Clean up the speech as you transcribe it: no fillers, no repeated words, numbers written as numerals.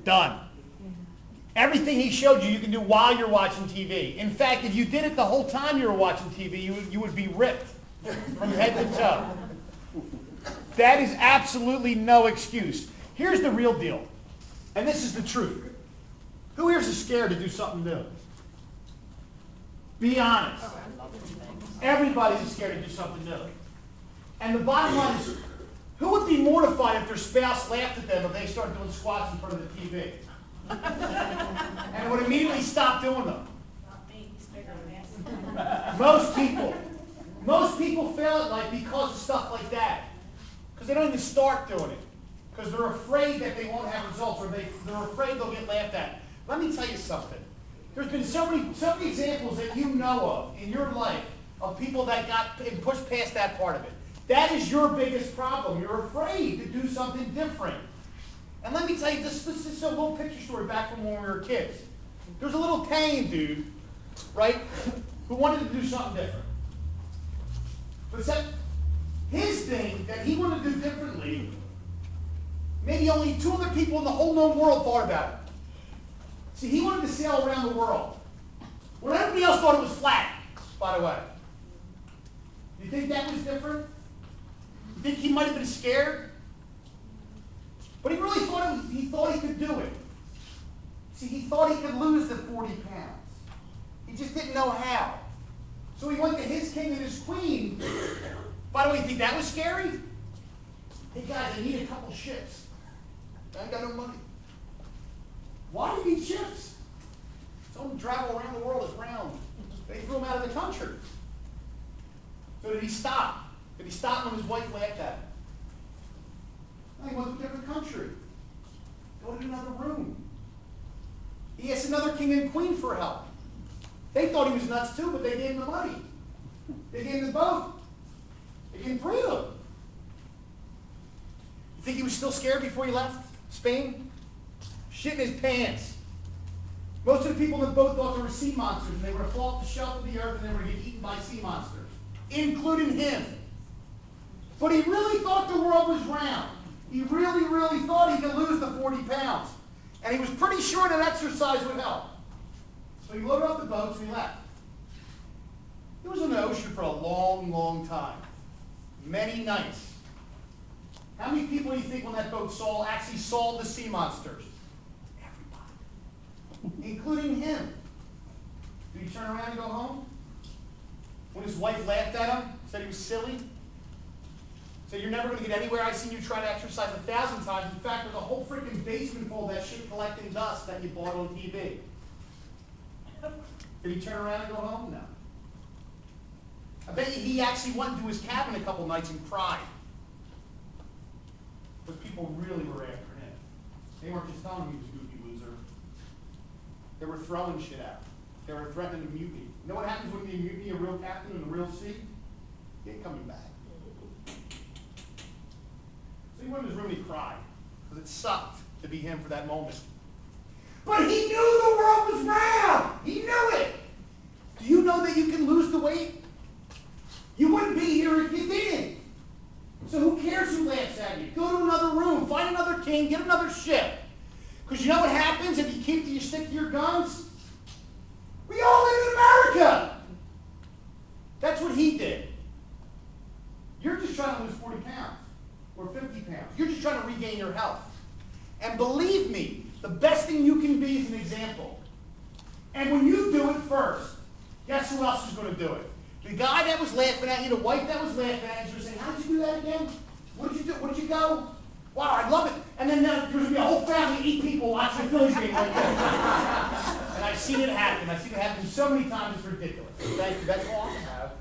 Done. Everything he showed you, you can do while you're watching TV. In fact, if you did it the whole time you were watching TV, you would be ripped from head to toe. That is absolutely no excuse. Here's the real deal, and this is the truth. Who here is scared to do something new? Be honest. Everybody's scared to do something new. And the bottom line is, who would be mortified if their spouse laughed at them if they started doing squats in front of the TV? And would immediately stop doing them. Most people fail at life because of stuff like that. Because they don't even start doing it. Because they're afraid that they won't have results, or they're afraid they'll get laughed at. Let me tell you something. There's been so many examples that you know of in your life of people that got pushed past that part of it. That is your biggest problem. You're afraid to do something different. And let me tell you, this is a little picture story back from when we were kids. There's a little Italian dude, right, who wanted to do something different. But except his thing that he wanted to do differently, maybe only 2 other people in the whole known world thought about it. See, he wanted to sail around the world. When everybody else thought it was flat, by the way. You think that was different? You think he might have been scared? But he really thought he could do it. See, he thought he could lose the 40 pounds. He just didn't know how. So he went to his king and his queen. By the way, you think that was scary? Hey guys, I need a couple ships. I ain't got no money. Why do you need ships? Some travel around the world is round. They threw him out of the country. So did he stop? Did he stop when his wife laughed at him? No, he went to a different country. Go to another room. He asked another king and queen for help. They thought he was nuts too, but they gave him the money. They gave him the boat. They gave him freedom. You think he was still scared before he left Spain? Shit in his pants. Most of the people in the boat thought they were sea monsters, and they were to fall off the shelf of the earth, and they were to get eaten by sea monsters, including him. But he really thought the world was round. He really, really thought he could lose the 40 pounds. And he was pretty sure that exercise would help. So he loaded up the boats and he left. He was in the ocean for a long, long time. Many nights. How many people do you think when that boat actually saw the sea monsters? Everybody. Including him. Did he turn around and go home? When his wife laughed at him, said he was silly? Said, you're never going to get anywhere. I've seen you try to exercise 1,000 times. In fact, there's a whole freaking basement full of that shit collecting dust that you bought on TV. Did he turn around and go home? No. I bet you he actually went into his cabin a couple nights and cried. But people really were after him. They weren't just telling him he was a goofy loser. They were throwing shit at him. They were threatening to mutiny. You know what happens when you mutiny a real captain in the real sea? He ain't coming back. So he went in his room and he cried. Because it sucked to be him for that moment. But he knew the world was round. He knew it. Do you know that you can lose the weight? You wouldn't be here if you didn't. So who cares who laughs at you? Go to another room. Find another king. Get another ship. Because you know what happens if you stick to your guns? We all live in America. That's what he did. You're just trying to lose 40 pounds or 50 pounds. You're just trying to regain your health. And believe me, the best thing you can be is an example. And when you do it first, guess who else is going to do it? The guy that was laughing at you, the wife that was laughing at you, was saying, how did you do that again? What did you do? Where did you go? Wow, I love it. And then there's going to be a whole family, 8 people watching the Phillies game like that. And I've seen it happen. I've seen it happen so many times, it's ridiculous. Thank you. That's all I have.